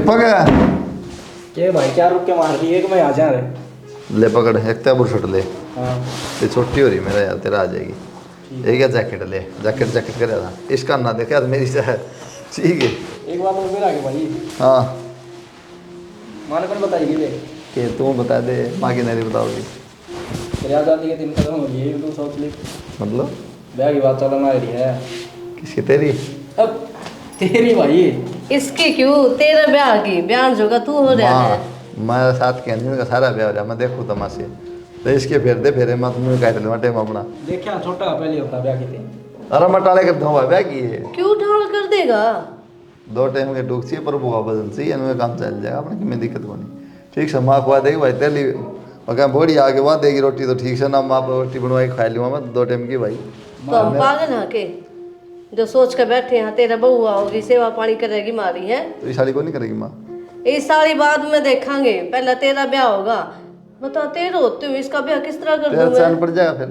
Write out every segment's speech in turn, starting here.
दीपक के भाई क्या रुक के मार रही है कि मैं आ जा रहे। ले पकड़ एक तैबुर शर्ट ले। हाँ ये छोटी हो रही मेरा यार, तेरा आ जाएगी। एक या जैकेट ले, जैकेट करे था इसका ना देखा यार मेरी से ठीक है। एक बात और फिर आगे भाई। हाँ माने कौन बताएगी वे कि तू बता दे, माँ की नहीं बताओगी तेरी आज़ादी के दिन खत्म हो गई तू सोच ले। मतलब ब्याह की बात चल हमारी है। किसकी तेरी? अब तेरी भाई इसकी क्यों, तेरा ब्याह की बयान जोगा तू हो रहा है। मैं साथ के का सारा ब्याह हो रहा, मैं देखूँ तमाशे तो इसके फेर दे फेरे मैं तुम्हें कह रहा टाइम अपना देखा छोटा पहले होता ब्याह की थी। अरे मैं टाले कर दूंगा ब्याह की है। क्यों ढाल कर देगा? 2 टाइम के टूक चाहिए पर बुआ बदल चाहिए, इनमें काम चल जाएगा अपने, में दिक्कत को नहीं। ठीक से माँ खुआ देगी भाई तेली और बोड़ी आगे वहाँ देगी रोटी तो ठीक से ना, माँ रोटी बनवाई खा लूँगा मैं 2 टाइम की भाई। तो हम पागल हैं के जो सोच कर बैठे हैं तेरा बउआ होगी सेवा पानी करेगी मारी है। तो ये साड़ी को नहीं करेगी माँ? ये सारी बाद में देखेंगे, पहले तेरा ब्याह होगा। बता तेरे होते हुए इसका ब्याह किस तरह कर तेरा दूं चैन मैं? पड़ जाएगा फिर।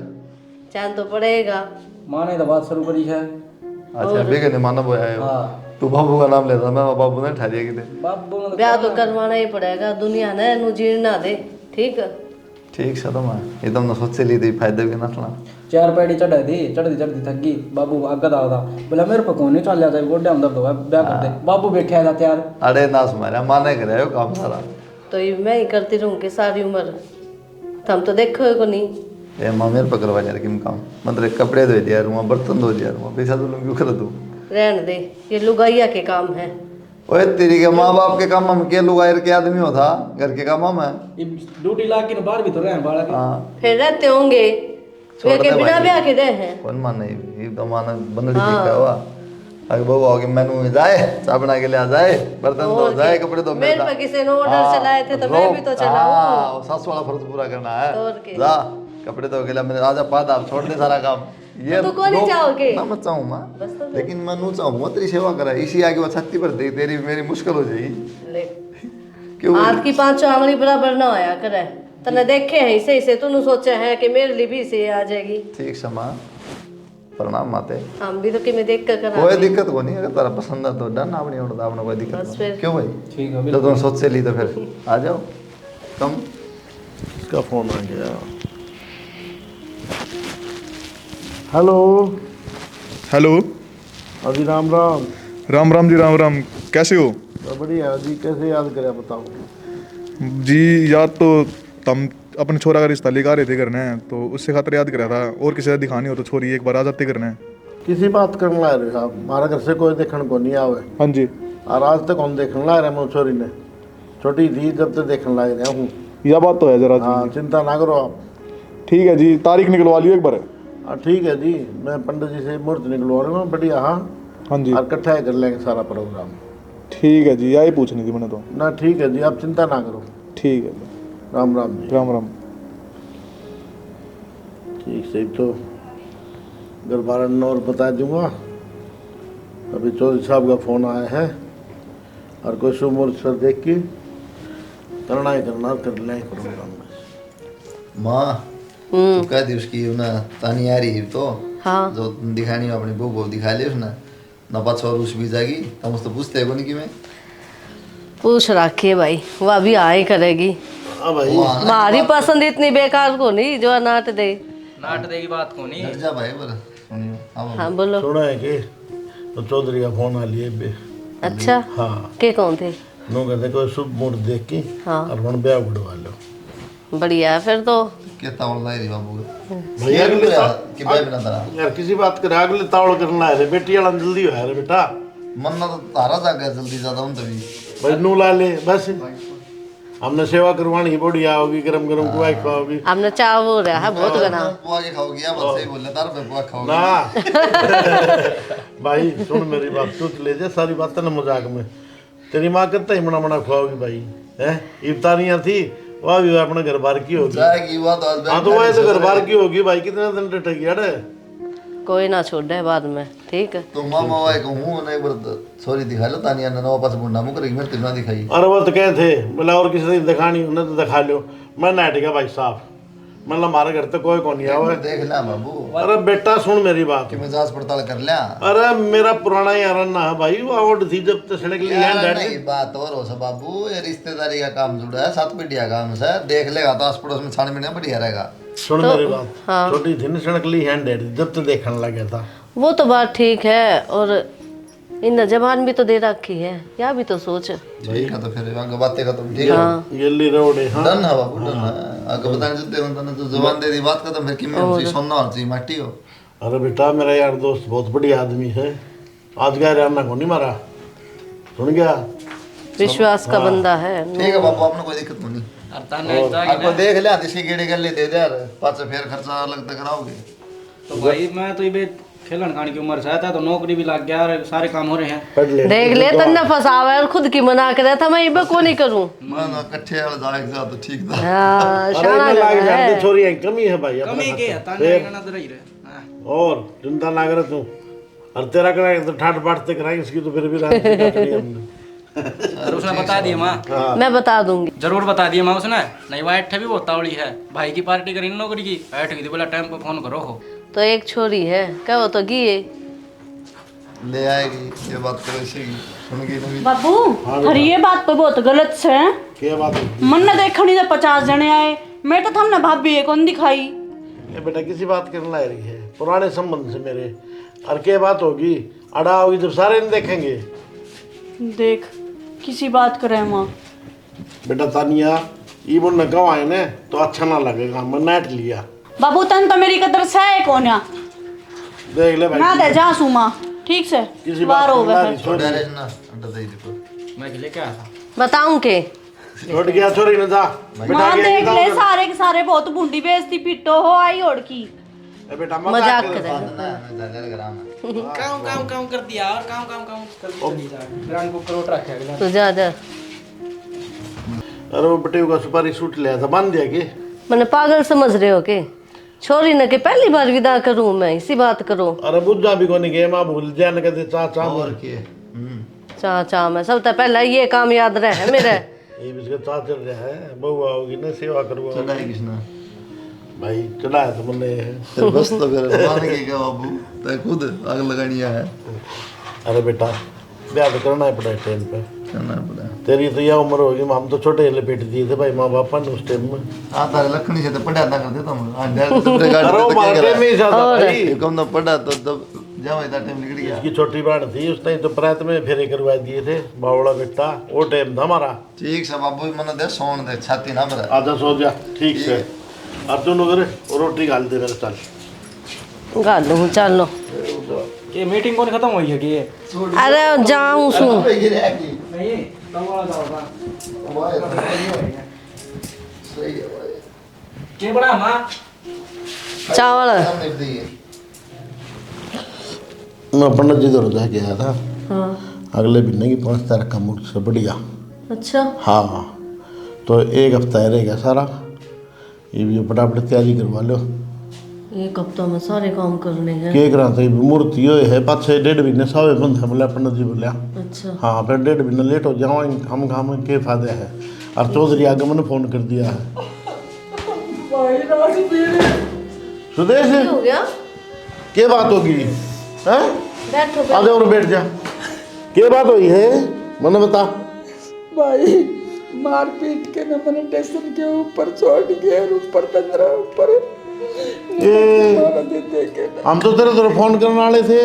चैन तो पड़ेगा। माँ ने तो बात शुरू करी है। अच्छा बेगे ने माना बोया है। हाँ तू बाबू का नाम लेता, मैं बाबू ने ठहरिया कि बाबू ने ब्याह तो करवाना ही पड़ेगा, दुनिया ने नु जीना दे। ठीक है ठीक से तो मैं एकदम ना सोच ली थी फायदे भी ना। 4 पैड़ी चढ़ती थक गई। बाबू आगे था बोला मेरे को कौन नहीं चल जाता गोड्या अंदर तो ब्याह कर दे। बाबू बैठा था तैयार। अरे ना सुमारा माने करे हो काम सारा। तो ये मैं ही करती रहूंगी सारी उम्र, हम तो देखो को नहीं। ए माँ मेरे पर करवा यार किम काम, मतलब कपड़े धो दिया रूँ, बर्तन धो दिया रूँ, पैसा तो लूँ क्यों कर दूँ? रहने दे, ये लुगाइया के काम है। ओए तेरी के माँ बाप के काम हम के लुगायर के आदमी हो था, घर के काम हम है। ड्यूटी ला के बाहर भी तो रहे बाड़ा के। हाँ फिर रहते होंगे छोड़ वे के दे बिना भाई। ब्याह के रहे हैं। कौन मान नहीं, ये तो माना बंदड़ी देखा हुआ। अगर बहू आओगे मेनू में जाए, चाय बना के ले आ जाए, बर्तन धो जाए, कपड़े धो मेरे पर किसी ने ऑर्डर चलाए थे तो मैं भी तो चलाऊं। सास वाला फर्ज पूरा करना है। और के। जा कपड़े धो के ले, मैंने आजा पाद आप छोड़ दे सारा काम। ये तू कौन नहीं चाहोगे? ना मत चाहूँ माँ, बस तो फिर। लेकिन मैं नू चाहूँगा तेरी सेवा करा, इसी आगे वो छत्ती पर दे तेरी मेरी मुश्किल हो जाएगी। ले क्यों? हाथ की 5 आंगली बराबर ना होया करे। तने देखे है इसे तूने सोचा है कि मेरे लिए भी से आ जाएगी। ठीक से माँ, प्रणाम माते। हम भी तो कि मैं देख कर करा। कोई दिक्कत को नहीं, अगर तेरा पसंद है तो डन, अपनी उड़ता अपना कोई दिक्कत बस नहीं। फिर। क्यों भाई? ठीक है जब तुम सोच से ली तो फिर आ जाओ तुम। इसका फोन आ गया। Hello hello. अजी राम राम। राम राम जी, राम राम। कैसे हो? तो बढ़िया जी, कैसे याद करे बताओ। जी याद तो तम अपने छोरा का रिश्ता लेकर आ रहे थे करने, तो उससे खातिर याद करा था। और किसी से दिखानी हो तो छोरी एक बार आ जाते करने। किसी बात करने ला रहे साहब, हमारा घर से कोई देखने को नहीं आवे। हाँ जी। और आज तक हम देखने ला रहे हैं छोरी ने, छोटी थी जब तक देखने ला रहे हूँ। यह बात तो है जरा हाँ जी। चिंता ना करो आप। ठीक है जी, तारीख निकलवा लियो एक बार। हाँ ठीक है जी, मैं पंडित जी से मुहूर्त निकलवा रहा हूँ बढ़िया। हाँ हाँ जी और इकट्ठा ही कर लेंगे सारा प्रोग्राम। ठीक है जी, यही पूछनी थी मैंने तो। ना ठीक है जी, आप चिंता ना करो। ठीक है जी, राम राम जी। राम राम। ठीक से तो घर बार और बता दूंगा। अभी चौधरी साहब का फ़ोन आया है और कोई शुभ मुहूर्त सर देख के करना ही करना, कर लें प्रोग्राम में। माँ तू कह दी उसकी ना तानी आ रही है तो हाँ जो दिखानी हो अपनी बहू दिखा ले उसने ना पाछो और उस भी जाएगी तुम उससे पूछते हो नहीं कि मैं पूछ रखिए भाई, वह भी आए करेगी। हाँ भाई हमारी पसंद इतनी बेकार को नहीं जो नाट दे। नाट देगी बात को नहीं। हट जा भाई पर सुनियो। हाँ हाँ बोलो। सुना है कि तो चौधरी का फ़ोन आ लिए बे। अच्छा हाँ के कौन थे? नो कहते कोई शुभ मुहूर्त देख के हाँ और मन ब्याह उड़वा लो। बढ़िया है फिर तो। कितना और लाई रही बाबू भैया अगले कि भाई बिना तारा यार किसी बात करे अगले तावड़ करना है रे, बेटी वाला जल्दी हो रे बेटा। मन ना तो तारा जा गया जल्दी ज्यादा हूँ तभी भाई नू ला ले बस। हमने सेवा करवानी बढ़िया होगी, गरम गरम खुआई खाओगी हमने चाह हो रहा है बहुत गना। पुआ के खाओगी या बस सही बोले तार पे पुआ खाओगी ना। भाई सुन मेरी बात, तू ले जा सारी बातें ना मजाक में। तेरी माँ कितना ही मना मना खुआओगी भाई है। इफ्तारियाँ थी वह भी अपने घर बार की होगी। जाएगी वो तो आज हाँ तो वह तो घर बार की होगी भाई, कितने दिन टटेगी अरे। कोई ना छोड़े बाद में। ठीक है तो मामा वाई को हूँ ना एक बार सॉरी दिखा लो तानिया ने वापस बुढ़ा मुँह करेगी मेरे तिना दिखाई। अरे वो तो कहे थे बोला और किसी दिन दिखानी उन्हें तो दिखा लो। मैं ना हटेगा भाई साहब, मतलब हमारे घर तो कोई को नहीं आवे। देख लिया बाबू अरे बेटा सुन मेरी बात, कि मैं जांच पड़ताल कर लिया। अरे मेरा पुराना यार ना है भाई, वो आवड़ थी जब तक सड़क ली यार है नहीं बात और हो सब बाबू, ये रिश्तेदारी का काम जुड़ा है, 7 पीढ़िया काम से देख लेगा तो आस पड़ोस में छानबीन में बढ़िया रहेगा। सुन तो- मेरी बात, हाँ। छोटी थी ना सड़क ली हैंड जब तक देखने लगा था। वो तो बात ठीक है, और इन जबान भी तो दे रखी है, या भी तो सोच। ठीक है तो फिर आगे बातें खत्म। ठीक है हाँ ये ली रोड है। हाँ डन है बाबू डन है। आगे बताने चलते हो तो जबान दे दी बात खत्म। फिर किमें होती सोना होती माटी हो। अरे बेटा मेरा यार दोस्त बहुत बढ़िया आदमी है, आज गया रहना को नहीं मारा, सुन गया। विश्वास का बंदा है। ठीक है बाबू आपने कोई दिक्कत नहीं। आपको देख लिया इसी गेड़े गले दे दे यार, पाँच फिर खर्चा अलग तक कराओगे। तो भाई मैं तो ये खेलन खाने की उम्र से था, तो नौकरी भी लग गया और सारे काम हो रहे हैं। पढ़ ले देख ले तन्ने फसावा और खुद की मना के रहता, मैं इबे को नहीं करूं। मैं कट्ठे वाला जाएगा तो ठीक था। हाँ अरे शाना इनमें लाग लगा जाते है। छोरी है, कमी है भाई अपना कमी के खर्चा। ताने फिर रहना तो रही रहे। हाँ। और चिंता ना करे तू, और तेरा कराएंगे तो ठाट बाट से कराएंगे, इसकी तो फिर भी रात की काट ली हमने। और उसने बता दिया माँ, मैं बता दूंगी। जरूर बता दिया माँ उसने। नहीं वाइट भी बहुत तावड़ी है, भाई की पार्टी करी नौकरी की, बैठ गई थी, बोला टाइम पर फोन करो हो। तो एक छोरी है क्या, वो तो गिए ले आएगी ये बात तो ऐसे ही सुन गई नहीं। बाबू पर ये बात तो बहुत गलत से है। क्या बात है? मन ने देखा नहीं तो 50 जने आए, मैं तो हमने भाभी एक कौन दिखाई। ये बेटा किसी बात करने ला रही है, पुराने संबंध से मेरे, और क्या बात होगी, अड़ा होगी जब सारे नहीं देखेंगे। देख किसी बात करे माँ। बेटा तानिया ये बोल न आए ने तो अच्छा ना लगेगा, मैं नेट लिया। बाबू तन तो मेरी कदर से है कौन या देख ले भाई, ना दे जा सुमा ठीक से किसी बार बात हो करने ला गए रही फिर। छोड़ छोड़ ना अंडा दे दे। मैं लेके आया था। बताऊं के छोड़ गया छोरी न जा बेटा माँ के देख जाओ ले उधर। सारे के सारे बहुत बुंडी बेइज्जती पिट्टो हो आई ओढ़ की। ए बेटा मजाक कर करे। काम काम काम कर दिया और काम काम काम कर दिया। ग्रांड को करोट रखा है। तो जा जा। अरे वो बेटे का सुपारी सूट लिया था, बांध दिया कि मैंने पागल समझ रहे हो के? छोरी न के पहली बार विदा करूं मैं, इसी बात करो। अरे बुझा भी कोनी गए, मां भूल जा न कहते चाचा और के चा मैं सब तो पहले ये काम याद रहे मेरे। ये भी इसका चाचा चल रहा है, बहू आओगी ना सेवा करवा चढ़ाई किसने भाई, चढ़ाया तो मैंने। फिर बस तो फिर मान के क्या बाबू तो खुद आग लगानी है। अरे बेटा ब्याह तो करना ही पड़ा टाइम पे, करना पड़ा। तेरी तो यह उम्र होगी, हम तो छोटे लपेट दिए थे भाई माँ बापा ने उस टाइम में। आता लखनी से तो पढ़ा ना कर देता मैं आज डाल तो गाड़ी अरे वो तो क्या मार्केट करा में ही ज्यादा भाई, कम ना पढ़ा तो तब जाओ इधर टाइम निकल गया। इसकी छोटी बहन थी उस टाइम तो प्रात में फेरे करवा दिए थे, बावड़ा बेटा वो टाइम था हमारा। ठीक से बाबू मन दे सोन दे छाती ना भरा। आजा सो जा ठीक से, अब तू नगर रोटी गाल दे मेरे चल। गालू चलो। ये मीटिंग कौन खत्म हुई है कि ये? अरे जाऊं सू नहीं कब वाला जाओगा? के बड़ा माँ चावल। मैं पंडित जी दौड़ जाके आया था, हाँ अगले महीने की 5 तारीख का मुहूर्त से बढ़िया। अच्छा हाँ तो एक हफ्ता रह गया सारा, ये भी फटाफट तैयारी करवा लो। एक हफ्ता में सारे काम करने हैं। के करा तो मूर्ति यो है 5-6 महीने सावे बंद है बोला पंडित जी बोलिया। अच्छा हाँ फिर 1.5 महीना लेट हो जाओ हम काम के फायदे है, और चौधरी आगमन ने फोन कर दिया है। सुदेश हो गया? क्या बात होगी हैं? बैठो आ जाओ और बैठ जा, क्या बात हुई है मैंने बता। भाई मारपीट के न मैंने स्टेशन के ऊपर छोड़ गया, ऊपर 15 ऊपर ये मारा देते के न। हम तो तेरे फोन करने वाले थे,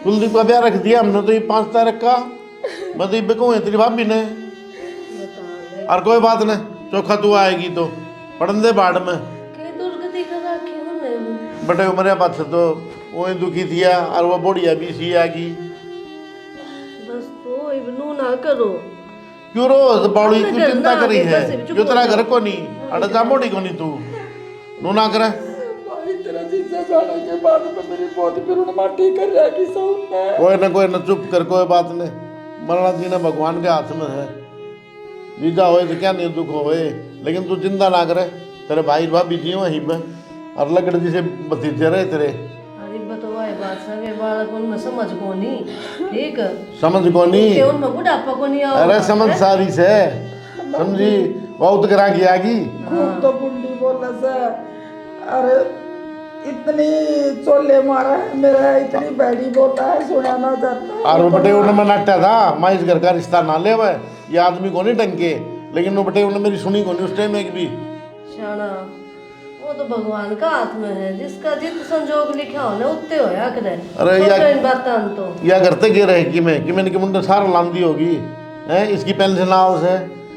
कुलदीप का ब्याह रख दिया हमने तो ये 5 तारीख का, मैं तो ये बेकूँ है तेरी भाभी ने। और कोई बात नहीं, चौखा तू आएगी तो पढ़न दे बाढ़ में के दुर्गति कर रखी हूं बटे उमरे पास तो वही दुखी थिया, और वो बुढ़िया भी सी आगी। बस तो इबनू ना करो। क्यों रो बाड़ी अपने क्यों घर चिंता ना करी आगे, है, बस चुप जो हो तेरा जाओ। घर को नहीं अड़ा मोड़ी को नहीं तू नू ना करे। भाई तेरा जीजा जाने के बाद में मेरी बहुत फिर उन्हें माटी कर रहा कि सब मैं कोई न चुप कर, कोई बात नहीं, मरना जीना भगवान के हाथ में है। जीजा होए तो क्या नहीं दुख होए, लेकिन तू चिंता ना करे, तेरे भाई भाभी जी वहीं पे, और लकड़ जी से भतीजे रहे तेरे। अरे बताओ बात सगे बालक उनमें समझ को नहीं, ठीक समझ को नहीं, के उनमें बुढ़ापा को नहीं आओ। अरे समझ सारी से समझी, बहुत करा की आगी। खूब तो बुंडी बोला से अरे इतनी चोले मारा है मेरा, इतनी बैठी बोलता है सुना ना जाता। और वो बटे उन्हें मैं नट्टा था, मैं इस घर का रिश्ता ना ले हुआ, ये आदमी को नहीं टंके, लेकिन वो बटे उन्हें मेरी सुनी को नहीं उस टाइम एक भी। शाना वो तो भगवान का हाथ में है, जिसका जित संजोग लिखा हो ना उतने होया करे। अरे सोचो या- इन बातां तो या करते गे रहे कि मैंने कि मुंडे सारा लांदी होगी है, इसकी पेंशन आओ से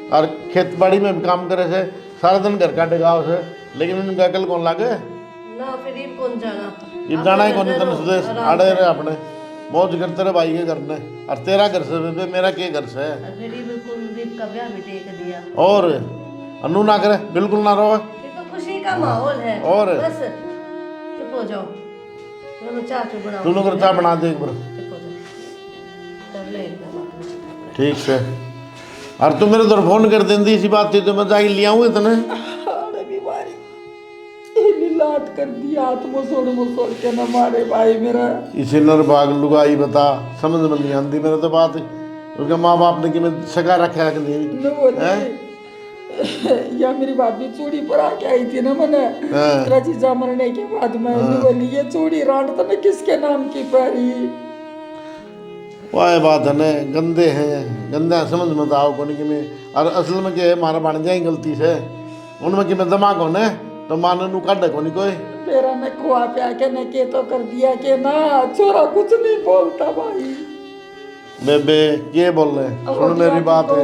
और खेत बाड़ी में भी काम करे से, सारा दिन घर का टेगाओ से, लेकिन उनका कल कौन लागे, ना फिर ये कौन जाना, ये जाना ही कौन तन सुदेश आड़े रहे अपने मौज करते रहे भाई के करने, और तेरा घर से बेबे मेरा के घर से है। और फिर ये कुलदीप का ब्याह भी टेक दिया। और अनु ना करे, बिल्कुल ना रोवे। ये तो खुशी का माहौल है। और? बस चुप हो जाओ, मैं चाय चुप बनाऊं। तू लोग चाय बना दे एक बार, चुप हो जाओ, कर ले इतना बात। ठीक से। और तू मेरे तरफ फोन कर देंदी इसी बात थी तो मैं जाके ले आऊँ इतने। अरे बीमारी इतनी लाट कर दी, हाथ मुसोड़ के न मारे भाई मेरा। इसे नरबाग लुगाई बता, समझ में नहीं आती मेरे तो बात, उसके माँ बाप ने कि मैं सगा रखा है कि नहीं। न बोले या मेरी भाभी चूड़ी पर आके आई थी ना मैंने तेरा जीजा मरने के बाद में, न बोली ये चूड़ी रांड तो मैं किसके नाम की पहरी। वह बात है न, गंदे हैं, गंदे हैं, समझ मत आओ कौन कि मैं, और असल में क्या है मारा बन जाए गलती से, उनमें कि मैं दिमाग हो न तो माने नू काटे को नहीं कोई। मेरा ने खुआ प्या के न के तो कर दिया के ना, छोरा कुछ नहीं बोलता भाई। बेबे ये बोल रहे, सुन मेरी बात है,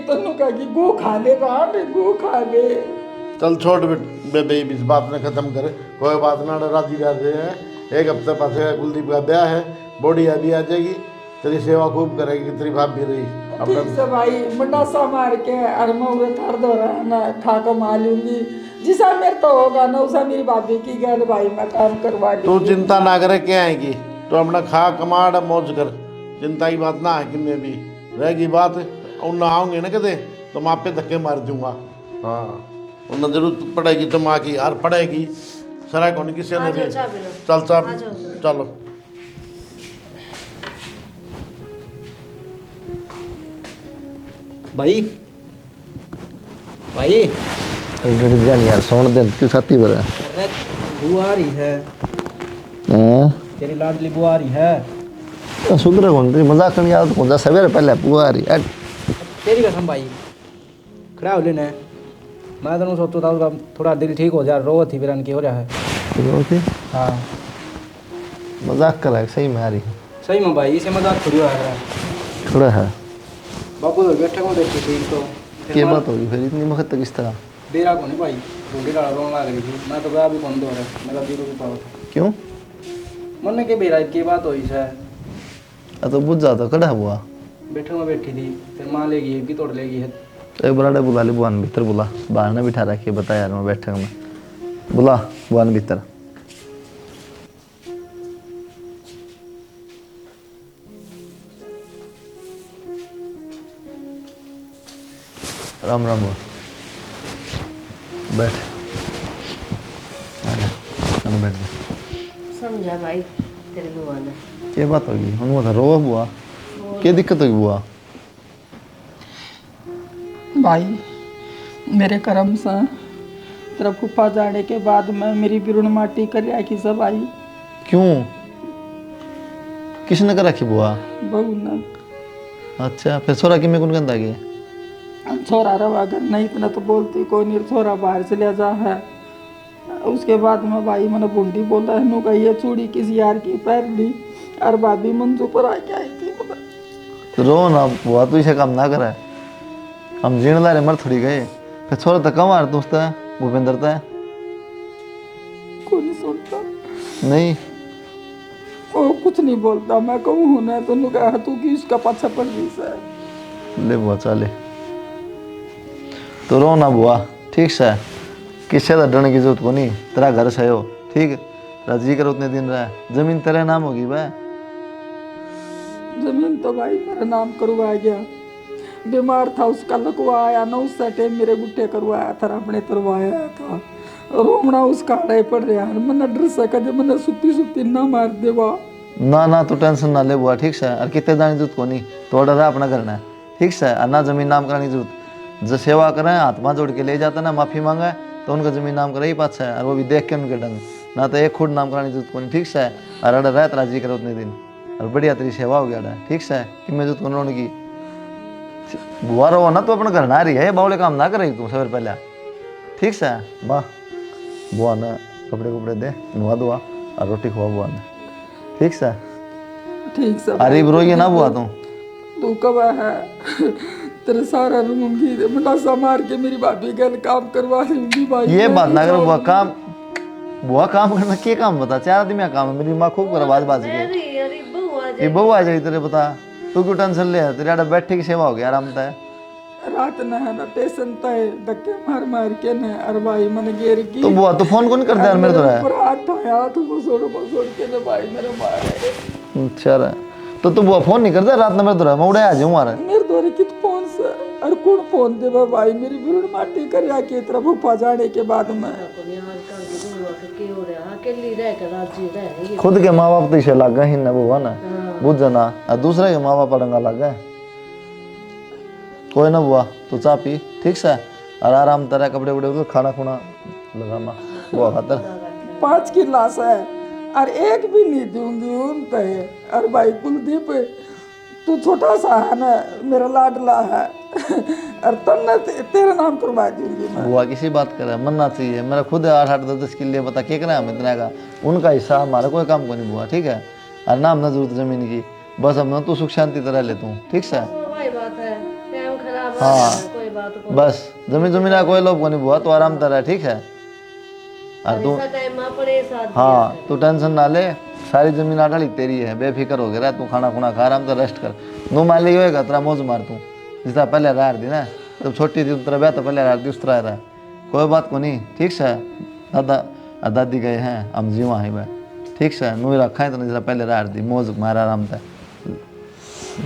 तनु कहेगी गो खा ले रांड, गो खा ले। चल छोड़ बेबे इस बात ने खत्म करे, कोई बात ना, राजी रहते हैं, एक हफ्ते पास कुलदीप का ब्याह है, बॉडी अभी आ जाएगी, तेरी सेवा खूब करेगी, तेरी भाभी रही अपना। ठीक से भाई मंडासा मार के और मैं उधर थर दो रहा ना खा के मा लूंगी, जिसा मेरे तो होगा ना उसा मेरी भाभी की गैर भाई मैं काम करवा तू लूंगी। चिंता ना करे क्या आएगी, तो अपना खा कमाड़ मौज कर, चिंता की बात ना है कि मैं भी रहेगी बात, और ना आऊँगे ना कदे तो माँ पे धक्के मार दूंगा। हाँ उन्हें जरूरत पड़ेगी तो माँ की यार पड़ेगी, सरा कौन किसी ने भी। चाय पी लो। चल चल आ जाओ। चलो। भाई भाई यार सोन दे क्यों छाती पर है? अरे बुआ आ रही है, हाँ तेरी लाडली बुआ आ रही है। सुधरे कौन, तेरी मजाक करनी आदत कौन सा, सवेरे पहले पुआ आ रही है। तेरी कसम भाई खड़ा हो लेने, मैं तो सोचता था उसका थोड़ा दिल ठीक हो जाए, रो थी बिरन की हो रहा है। हाँ मजाक कर रहा है, सही में आ रही है, सही में भाई, इसे मजाक थोड़ी हुआ है। थोड़ा है। बापू तो बैठे को देखी थी तो क्या बात होगी फिर इतनी वक्त तक इस तरह? देरा को नहीं भाई, बूढ़ी डाला रोने लग रही थी, मैं तो गया भी कौन दो रहा, मेरा जीरो भी पाओ क्यों? मन में के बेरा की बात हुई है, तो बुझ जाता कड़ा हुआ। बैठे में बैठी थी, फिर माँ लेगी की तोड़ लेगी है। तो एक बराडे बुला ले बुआन भीतर, बुला बाहर ना बिठा रखिए, बता यार मैं बैठक में, बुला बुआन भीतर। राम राम बुआ, बैठ बैठ जा। समझा भाई तेरे बुआ ने। क्या बात होगी हम तो रो बुआ, क्या दिक्कत होगी बुआ? भाई मेरे कर्म से तेरा फूफा जाने के बाद में मेरी बिरुण माटी कर रखी सब आई। क्यों, किसने कर रखी बुआ? बहू ने। अच्छा फिर छोरा कि मैं कौन गंदा गया? छोरा रवा घर नहीं, इतना तो बोलती कोई नहीं, छोरा बाहर से ले जा है। उसके बाद में भाई मैंने बूंदी बोला है नु का ये चूड़ी किसी यार की पहन ली, और भाभी मंजू पर आके आई थी। तो रो ना बुआ, तू इसे काम ना करे, हम जीण लारे मर थोड़ी गए, फिर छोरा तो कम आ रहा दोस्त है भूपेंद्र था कोई नहीं सुनता, नहीं। वो कुछ नहीं बोलता, मैं कहूँ हूँ ना तो नु कहा तू कि उसका पाछा पड़ गई से। ले बुआ चले, तो रो ना बुआ, ठीक से, किससे तो डरने की जरूरत को नहीं, तेरा घर से हो ठीक, राजी कर उतने दिन रहा, जमीन तेरे नाम होगी भाई। जमीन तो भाई मेरा नाम करवाया गया, बीमार था उसका लगवाया ना, उस टाइम मेरे गुट्टे करवाया था, अपने तरवाया था, रोमना उसका अड़े पड़ रहा है, मैंने डर से कदे मैंने सुती सुती ना मार देवा। ना ना तो टेंशन ना ले बुआ, ठीक से, और कितने जाने जरूरत को नहीं, तो डर अपना करना है ठीक से, और ना जमीन नाम कराने की जरूरत, जो सेवा करें हाथ में जोड़ के ले जाता ना, माफी मांगा तो उनका जमीन नाम कराई पाछा है और वो भी देख के उनके ढंग ना तो एक खुद नाम करानी जरूरत को ठीक से और अड़ा रहत राजी करो उतने दिन और बढ़िया तेरी सेवा हो गया ठीक से कि मैं जरूरत को की बुआ रहो ना तो अपने घर ना रही है बावले काम ना करेगी तू सवेर पहले ठीक से वाह बुआ ने कपड़े कपड़े दे नुआ दुआ और रोटी खुआ बुआ ने ठीक से ठीक से अरे रोइए ना बुआ तू कब है तेरे सारा रूंगी मटासा मार के मेरी भाभी गल काम करवा लूंगी भाई ये बात ना करो बुआ काम करना क्या काम बता 4 आदमी का काम है मेरी माँ खूब कर आवाज बाज के अरे बहू आ ये बहू आ जाएगी तेरे बता तू क्यों टेंशन ले तेरे आड़ा बैठे की सेवा हो गया आराम तय रात न है ना टेंशन तय धक्के मार मार के न अरे भाई मन गेर की तो बुआ तू फोन कौन करता है मेरे तो है ऊपर हाथ आया तो बसोड़ के न भाई मेरे मारे अच्छा रे तो तू बुआ फोन नहीं करता रात में मेरे तो मैं उड़े आ जाऊँ मारे मेरे द्वारे कित फोन से अरे कौन फोन दे भाई मेरी बिरुड़ माटी कर के तरफ ऊपर जाने के बाद में अकेली रह कर राजी रह खुद के माँ बाप तो इसे लग गए ना बुआ ना बुझ जाना और दूसरे के माँ बाप पड़ंगा लग गए कोई ना बुआ तू चाह पी ठीक से और आराम तरह कपड़े वपड़े खाना खुना लगाना बुआ खातर 5 की लाश है और एक भी नहीं दूंगी उन पे और भाई कुलदीप तू छोटा सा है ना मेरा लाडला है और तन्ने तेरा नाम करवा दूंगी मैं बुआ किसी बात करे मनना चाहिए मेरा खुद 8-8 10 किले बता क्या करें हम इतना का उनका हिस्सा हमारा कोई काम को नहीं बुआ ठीक है और नाम ना जरूरत जमीन की बस हम ना तू सुख शांति तरह ले तू ठीक से वही बात है टाइम खराब है हाँ कोई बात को बस जमीन का कोई लोभ को नहीं बुआ तो आराम तरह ठीक है और तू टाइम में पड़े साथ हाँ तू टेंशन ना ले सारी जमीन आटाली तेरी है बेफिक्र हो गया तू खाना खुना खा आराम से रेस्ट कर नो मान ली होएगा तेरा मौज मार तू जिस तरह पहले रह दी ना जब छोटी थी उस तरह ब्याह तो पहले रह दी उस तरह रहा कोई बात को नहीं ठीक से दादा दादी गए हैं हम जीवा है भाई ठीक से नू रखा है तो जिस पहले रह दी मौज मारा आराम से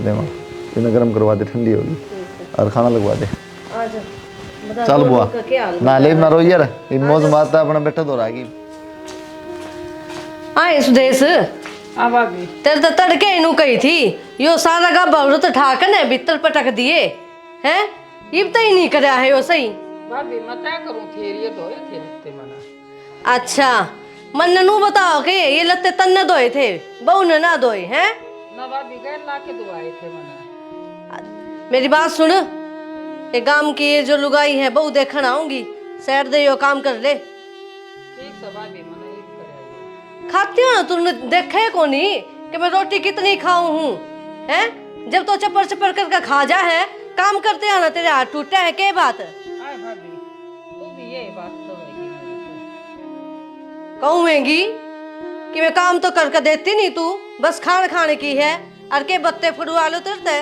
देवा इन्हें गर्म करवा दे ठंडी होगी और खाना लगवा दे चल बुआ ना ले ना रो यार इन मौज मारता अपना बेटा दो रागी आए सुदेश हाँ भाभी तेरे तो तड़के इनू कही थी यो सारा का बहुरत ठाकन है भीतर पटक दिए हैं ये तो ही नहीं कराया है यो सही भाभी मैं क्या करूँ ये धोए थे लत्ते मना अच्छा मन नू बताओ कि ये लत्ते तन्ने धोए थे बहू ने ना धोए हैं ना भाभी गैर ला के दुआए थे मना मेरी बात सुन ये गांव की ये जो लुगाई है बहू देखन आऊंगी सैर दे यो काम कर ले ठीक से भाभी मना ये करे खाती हो ना तुमने देखा को नहीं कि मैं रोटी कितनी खाऊं हूँ हैं जब तो चप्पर चप्पर करके खा जा है काम करते हैं ना तेरे हाथ टूटा है क्या बात आए भाभी तू भी ये बात तो है कहूँगी कि मैं काम तो करके देती नहीं तू बस खान खाने की है और के बत्ते फुड़वा लो तेरते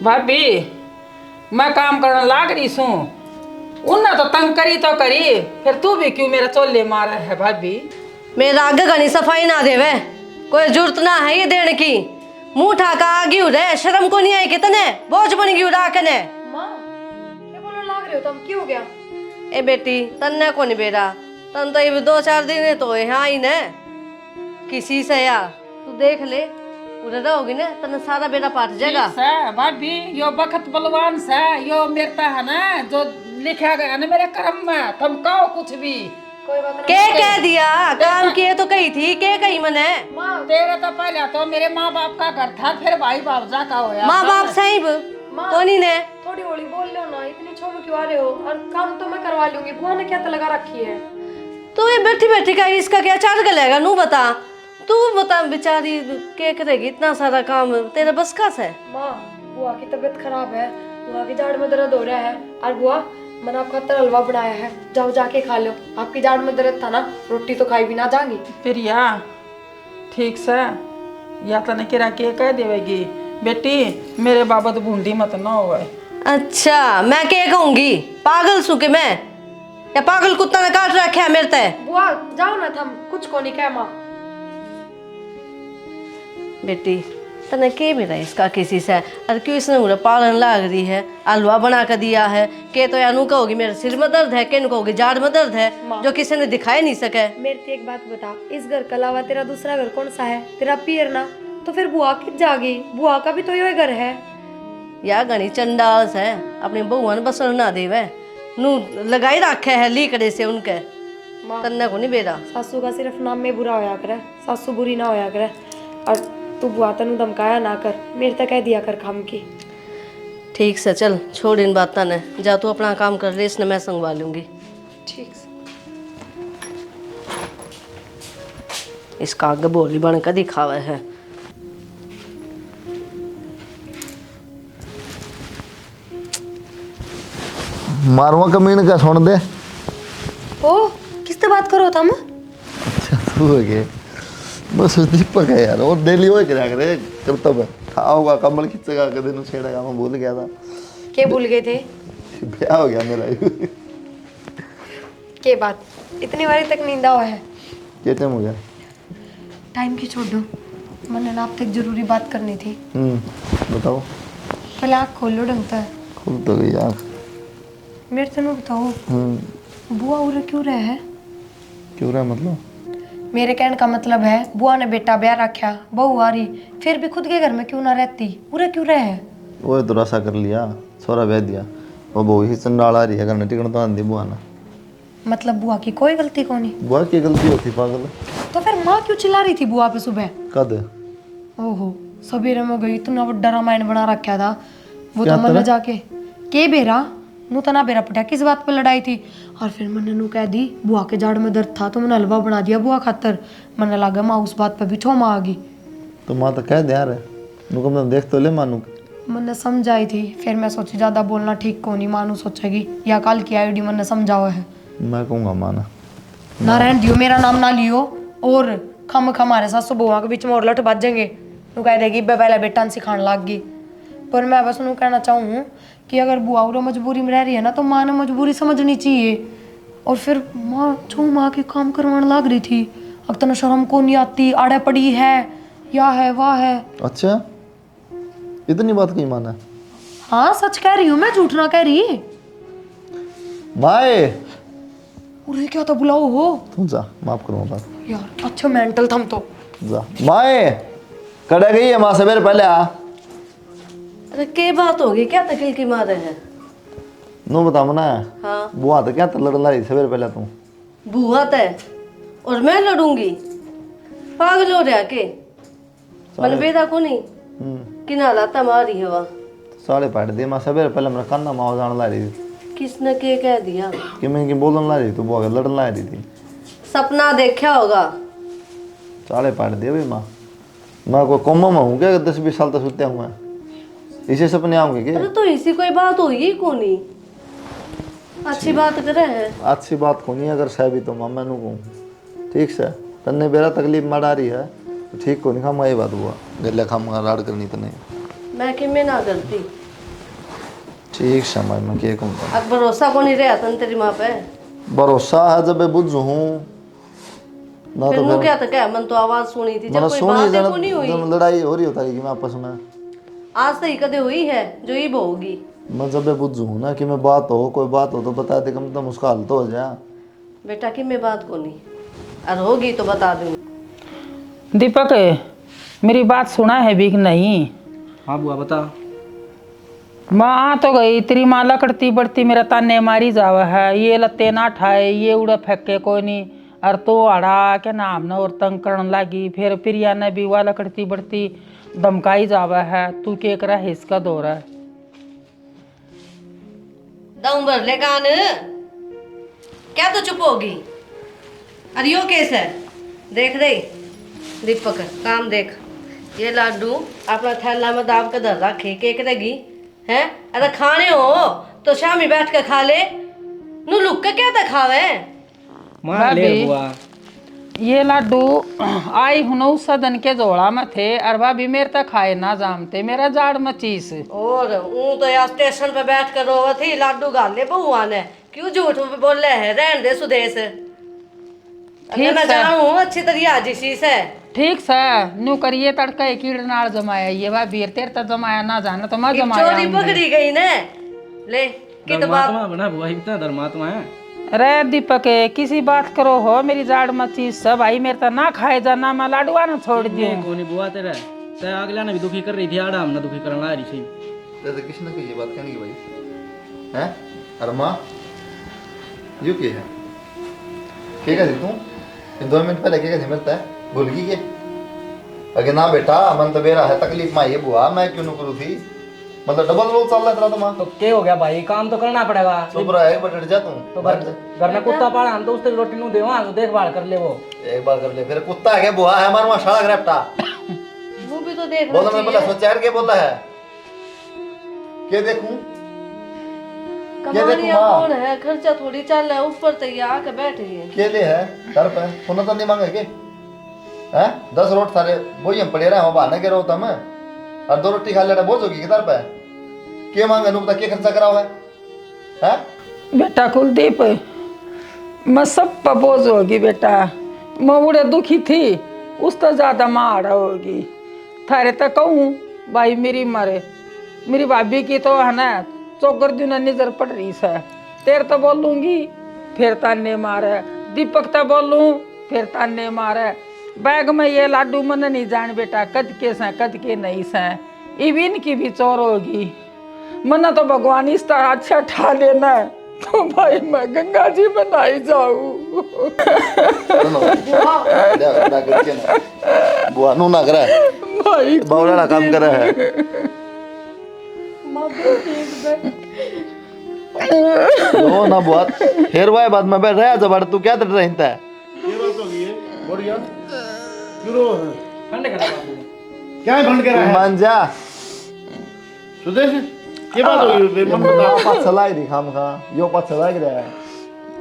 भाभी मैं काम करने लाग रही सू उन्हें तो तंग करी तो करी फिर तू भी क्यों मेरा चोले मारा है भाभी मेरा आगे घनी सफाई ना देवे कोई जरूरत ना है ये देने की मुंह ठाका आगी रे शर्म को नहीं आई कितने बोझ बन गई राकने माँ क्या बोलने लग रहे हो तुम क्यों हो गया ए बेटी तन्ने को नहीं बेरा तन तो ये 2-4 दिन तो यहाँ ही ने किसी से या तू देख ले उधर रहोगी ना तन सारा बेड़ा पाट जाएगा ठीक है भाभी यो बखत बलवान से यो मेरता है ना जो लिखा गया ना मेरे कर्म में तुम कहो कुछ भी कोई बात नहीं के कह दिया काम किए तो कही थी के कही मने तेरे तो पहले तो मेरे माँ बाप का घर था फिर भाई बाबजा का होया माँ बाप साहिब कोनी ने थोड़ी होली बोल लो ना इतनी छोड़ क्यों आ रहे हो और काम तो मैं करवा लूंगी बुआ ने क्या तो लगा रखी है तो ये बैठी बैठी का इसका क्या चार्ज गलेगा नू बता तू बता बेचारी क्या करेगी इतना सारा काम तेरे बस का है माँ बुआ की तबीयत खराब है बुआ की जाड़ में दर्द हो रहा है और बुआ मैंने आपका तर हलवा बनाया है जाओ जाके खा लो आपकी जाड़ में दर्द था ना रोटी तो खाई भी ना जाएंगी प्रिया ठीक से या तो न किरा के कह देवेगी बेटी मेरे बाबत बूंदी मत ना हो अच्छा मैं क्या कहूंगी पागल सू के मैं या पागल कुत्ता ने काट रखा है मेरे ते बुआ जाओ ना थम कुछ को नहीं कह माँ बेटी तने के मेरा इसका किसी से और क्यों इसने मुझे पालन लाग रही है हलवा बना कर दिया है के तो यानू कहोगी मेरे सिर में दर्द है के कहोगी जाड़ में दर्द है जो किसी ने दिखाई नहीं सके मेरे से एक बात बता इस घर के अलावा तेरा दूसरा घर कौन सा है तेरा पियर ना तो फिर बुआ कित जागी बुआ का भी तो यही घर है या गणी चंडाल से अपनी बहुआ ने बसन ना देवे नू लगाई रखे है लीकड़े से उनके तन्ने को नहीं बेरा। सासू का सिर्फ नाम में बुरा होया करे, सासू बुरी ना होया करे। और तू बुआ तनु धमकाया ना कर, मेरे तक कह दिया कर काम की। ठीक से चल छोड़ इन बातों ने, जा तू अपना काम कर ले, इसने मैं संगवा लूंगी। ठीक से। इसका आगे बोली बन कर दिखावे है। मारवा कमीन का सुन दे। ओ किससे बात करो तुम? अच्छा तू है के बस दीपक है यार, और डेली वो क्या करे करतब खाओगा कमल खींचेगा कदे नु छेड़ेगा। मैं भूल गया था। क्या भूल गए थे? ब्याह हो गया मेरा। के बात इतनी बारी तक नींदा हुआ है? ये टाइम हो गया? टाइम की छोड़ दो, मैंने ना आपसे एक जरूरी बात करनी थी। बताओ। पहले आँख खोल लो ढंग से। खुल तो गई आँख। मेरे से बताओ बुआ उरे क्यों रहे है? क्यों रहा मतलब? मेरे कहने का मतलब है बुआ ने बेटा ब्याह रखा, बहू आ रही, फिर भी खुद के घर में क्यों ना रहती, उरे क्यों रहे है? वो तो रसा कर लिया, छोरा ब्याह दिया, वो बहु ही चंडाल आ रही है, करने टिकन तो आंधी बुआ ना। मतलब बुआ की कोई गलती को नहीं? बुआ की गलती होती पागल। तो फिर माँ क्यों चिल्ला रही थी बुआ पे सुबह? कद? ओहो सवेरे में गई, इतना बड़ा रामायण बना रखा था वो। क्या तो मन तरह? जाके के बेरा नू तना बेरा पटा किस बात पे लड़ाई थी। और फिर मैंने नू कह दी बुआ के जाड़ में दर्द था तो मैंने हलवा बना दिया बुआ खातर। मैंने लगा माँ उस बात पे भी ठो माँ आ गई। तो माँ तो कह दे यार, नुकम तो देख तो ले मानू। मैंने समझाई थी, फिर मैं सोची ज्यादा बोलना ठीक को नहीं, मानू सोचेगी या कल की आईडी मैंने समझाओ है। मैं कहूँगा माना ना रहन दियो, मेरा नाम ना लियो, और खम हमारे साथ सुबह के बीच में और लट बाजेंगे। तू कह देगी पहले बेटा सिखाने लग गई। पर मैं बस उन्हें कहना चाहूँ कि अगर बुआ उरो मजबूरी में रह रही है ना, तो माँ ने मजबूरी समझनी चाहिए। और फिर माँ जो माँ के काम करवाने लग रही थी, अब तो शर्म को नहीं आती, आड़े पड़ी है या है वाह है। अच्छा इतनी बात कहीं माना? हाँ सच कह रही हूँ मैं, झूठ ना कह रही। माए उरे क्या तो बुलाओ हो तू जा, माफ करूँगा बात यार। अच्छा मेंटल थम तो जा। माए कड़ा गई है माँ सवेरे पहले आ। अरे के बात होगी, क्या तकलील की मारे है? नो बता मना। हाँ बुआ तो क्या लड़ लाई सवेरे पहले तू? बुआ तय और मैं लड़ूंगी? पागल हो रहा के? मन बेदा को नहीं कि ना लाता मारी है वहाँ। साले पाट दिए माँ सवेरे पहले मेरा कान्ना माँ जान ला रही थी किसने के कह दिया कि मैं की बोलन ला रही तू बुआ के लड़न ला रही थी। सपना देखा होगा। साले पाट दिए भाई माँ। मैं कोई कोमा में हूँ क्या? 10-20 साल तक सुते हुए इसे सपने आऊंगे क्या? अरे तो इसी कोई बात होगी को नहीं, अच्छी बात करे है। अच्छी बात को नहीं अगर सह भी तो माँ मैनू कहूँ ठीक से तन्ने बेरा तकलीफ मड़ा रही है तो ठीक को नहीं खामा ये बात हुआ गले खामा राड़ करनी तो नहीं। मैं कि मैं ना करती। ठीक से मैं क्या कहूँ? अब भरोसा को नहीं रहा तन तेरी माँ पे? भरोसा है जब बुझ हूँ ना फिर तो नू क्या था क्या? मन तो आवाज सुनी थी, जब मैंने कोई सुनी बात है को नहीं हुई। जब लड़ाई हो रही होता है कि मैं आपस में आज तक कदे हुई है जो ये होगी? मैं जब बुझ हूँ ना कि मैं बात हो कोई बात हो तो बता दे, कम तो उसका हल तो हो जाए। बेटा कि मैं बात को नहीं, और होगी तो बता दूंगी। दीपक मेरी बात सुना है भी कि नहीं? हाँ बुआ बता। माँ आ तो गई, तेरी माँ लकड़ती बढ़ती मेरा ताने मारी जावा है, ये लत्ते ना ठाए ये उड़ा फेंके कोई नहीं, और तो अड़ा के नाम न और तंग करने लगी। फिर प्रिया ने भी वह लकड़ती बढ़ती धमकाई जावा है, तू के करा है इसका दौरा है। दम भर ले कान, क्या तो चुप होगी? अरे यो केस है, देख रही दीपक काम देख। ये लाडू अपना थैला में दाब के धर रखे, केक रहेगी है? अरे खाने हो तो शामी बैठ के खा ले, नू लुक के क्या था खावे? मार ले बुआ। ये लाडू आई हूँ सदन के जोड़ा में थे, और भाभी मेरे तक खाए ना जामते, मेरा जाड़ में चीज। और तो यार स्टेशन पे बैठ कर रोवा थी, लाडू गाले बहुआ ने क्यों झूठ बोले है? रहन दे सुदेश, ठीक मैं है। जाऊँ अच्छी तरह आज इसी से। ठीक से न्यू करिए तड़का कीड़ नाल जमाया, ये भाई बीर तेर तक जमाया ना जाना तो मैं जमाया चोरी पकड़ी गई ने ले की तो बात। धर्मात्मा बना बुआ, इतना धर्मात्मा है। रे दीपक किसी बात करो हो, मेरी जाड़ में चीज सब आई मेरे तो ना खाए जाना, मैं लाडुआ ना छोड़ दियो। कोनी बुआ तेरा ते अगला ने भी दुखी कर रही थी, आड़ा हमने दुखी करने ला रही थी। तो किसने की ये बात कहने की भाई है? अरे माँ यू क्या है क्या कहती तू ये 2 मिनट पहले क्या कहती मिलता है भूल गई के अगे ना बेटा मन तो बेरा है तकलीफ में ये बुआ मैं क्यों न करूँ थी मतलब डबल रोल चल रहा है तेरा तो माँ तो क्या हो गया भाई काम तो करना पड़ेगा चुप रहा है बट जा तू तो घर में कुत्ता पाला हम तो उससे रोटी नहीं देवा तो देखभाल कर ले वो एक बार कर ले फिर कुत्ता है क्या बुआ है हमारे वहाँ शाला ग्रेप्टा वो भी तो देख बोला मैं बोला सोचा के बोला है क्या देखूं कमानिया कौन है खर्चा थोड़ी चल रहा है ऊपर तो ये आके बैठ गई है के लिए है घर पे सोना तो नहीं मांगे के हैं 10 रोट सारे वही हम पड़े रहे हैं बहाने के रहो मैं और 2 रोटी खा लेना बोझ होगी किधर पे के मांगे नु बता के खर्चा कराओ है हैं बेटा कुलदीप मैं सब पर बोझ होगी बेटा मैं बड़े दुखी थी उस तो ज्यादा माँ आड़ा होगी थारे तो कहूँ भाई मेरी मरे मेरी भाभी की तो है ना चौकर दिन नजर पड़ रही है तेरे तो बोलूंगी फिर ताने मारे दीपक तो बोलूं फिर ताने मारे बैग में ये लाडू मन नहीं जान बेटा कद के से कद के नहीं से इविन की भी चोर होगी मना तो भगवान इस तरह अच्छा ठा लेना तो भाई मैं गंगा जी में नहाई जाऊं बुआ नु ना करे भाई बावड़ा काम करे है नो ना बुआ फिर वाए बाद में बैठ रहा जब तू क्या डर रहता है ये बात हो गई है बढ़िया क्यों है ठंडे करा बाबू क्या है भंड के रहा है मान जा सुदेश ये बात हो गई मन बता पास चला ही दिखाम खा यो पास चला ही रहा है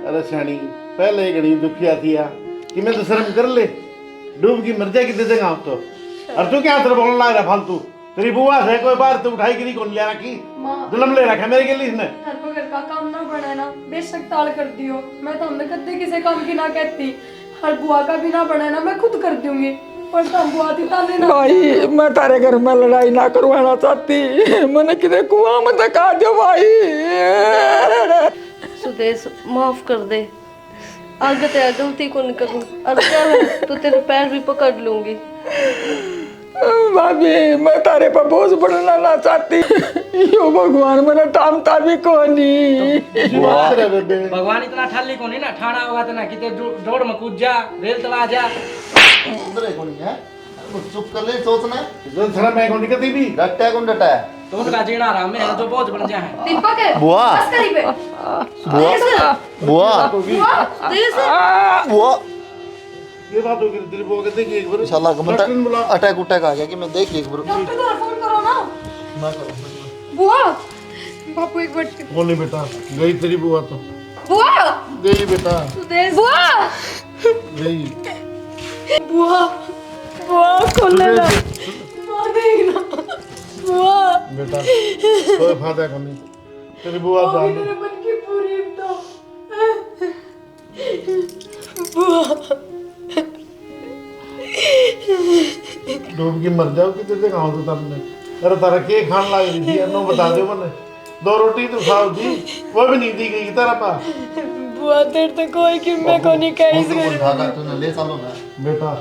अरे सियाणी पहले ही घड़ी दुखिया थी कि मैं तो शर्म कर ले डूब की मर जाए कितने जगह तो और तू क्या तरह बोलने लगा फालतू तेरी बुआ से कोई बार तू उठाई गिरी कौन ले रखी जुलम ले रखा मेरे के लिए इसने घर को घर का काम ना बढ़े ना बेशक टाल कर दियो मैं तो हमने कद्दे किसी काम की ना कहती हर बुआ का भी ना बढ़े ना मैं खुद कर दूंगी पर तुम बुआ थी ताने ना भाई मैं तारे घर में लड़ाई ना करवाना चाहती मैंने किधर कुआं में धका दो भाई सुदेश माफ कर दे आगे तेरा गलती को नहीं करूँ और क्या है तो तेरे पैर भी पकड़ लूंगी भाभी मैं तारे पर बोझ बढ़ना ना चाहती यो भगवान मेरा टामता भी कोनी भगवान इतना ठाली को नहीं ना ठाना होगा तो ना कि जोड़ में कूद जा रेल तला जा उधर है कौन है चुप कर ले सोचना इधर थोड़ा मैं कौन निकलती भी डटा कौन डटा है तो उसका जीना रहा मैं जो बहुत बन जाए दीपक है बुआ बस करी पे बुआ बुआ ये बात हो गई तेरी बुआ कहते कि एक बार इंशाल्लाह कमता अटैक उटैक आ गया कि मैं देख एक बार डॉक्टर को फोन करो ना ना करो बुआ बापू एक बार बोल नहीं बेटा गई तेरी बुआ तो बुआ गई बेटा सुदेश बुआ गई बुआ बुआ खोलना बुआ देखना बुआ बेटा कोई फायदा नहीं तेरी बुआ जान मेरे मन की पूरी तो बुआ डूब के मर जाओ कितने जगह हो तो तुमने अरे तारा के खान लग रही थी नो बता दो मैंने 2 रोटी तो खाओ थी वो भी नहीं दी गई तेरा पा बुआ तेरे तो कोई कि मैं को नहीं कही खाना तूने ले सालो ना बेटा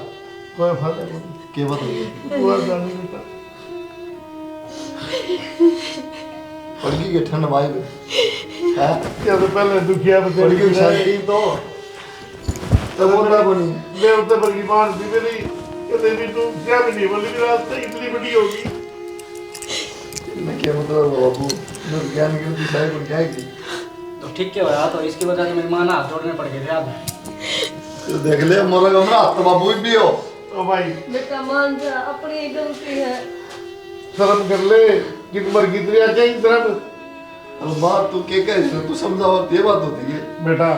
कोई फायदा नहीं के बात होगी बुआ जानी बेटा पड़गी के ठंड भाई हैं क्या तो पहले दुखिया बते पड़गी शांति तो बोलना बनी मैं उतने पर की मान थी मेरी कहते भी तू क्या भी नहीं बोली मेरी रास्ता इतनी बड़ी होगी मैं क्या मतलब बाबू मैं ज्ञान की तो शायद क्या की तो ठीक क्या हुआ तो इसकी वजह से मेरी मां ना हाथ जोड़ने पड़ गए याद है तो देख ले मोरा कमरा तो बाबू भी हो ओ भाई बेटा मान जा अपनी गलती है शर्म कर ले कि मर की तेरी आजा ही तरफ अब बात तू के कह तू समझाओ ये बात होती है बेटा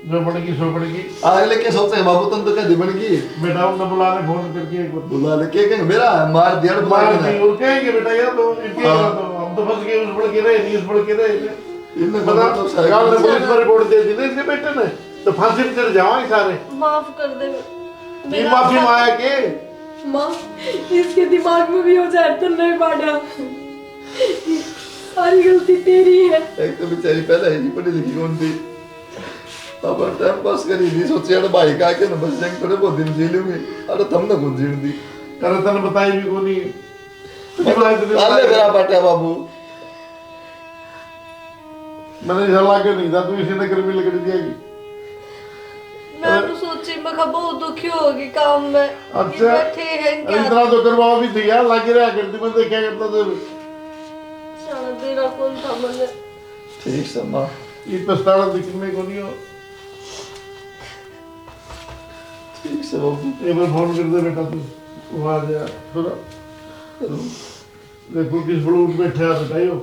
जो पड़ेगी सो पड़ेगी अगले के सोचते हैं बाबू तुम तो कह दी बनेगी बेटा उन्हें बुला ले फोन करके एक बार बुला ले के मेरा मार दिया मार नहीं और कहेंगे बेटा यार तो इनके तो हम तो फंस गए उस पड़ के रहे नहीं उस पड़ के रहे इनने पता तो गांव में पुलिस पर रिपोर्ट दे दी ना इसके बेटे ने तो फांसी में चले जाओगे सारे माफ कर दे ये माफी माया के माँ इसके दिमाग में भी हो जाए तो नहीं बाड़ा सारी गलती तेरी है एक तो बेचारी पहले ही पढ़ी लिखी कौन थी अब टाइम पास करी नहीं सोचे यार भाई का के ना बस जाएंगे थोड़े बहुत दिन जी लूंगी अरे तुम ना कौन जीण दी अरे तने बताई भी कोनी अरे मेरा बेटा बाबू मैंने इसे लाके नहीं था तू इसी ने गर्मी लकड़ी दिएगी मैं तो सोची मैं खा बहुत दुखी होगी काम में अच्छा बैठे हैं क्या इतना तो करवाओ भी थी यार लाके रहा करती मैं देखा करता तो सारा तेरा कौन था मैंने ठीक से माँ ये पछताना दिखने को नहीं हो ठीक से बाबू एक बार फोन कर दे बेटा तू वो आ जा थोड़ा देखो किस फ्लूट बैठे आ बताइयो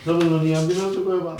समझ में नहीं आती ना तो कोई बात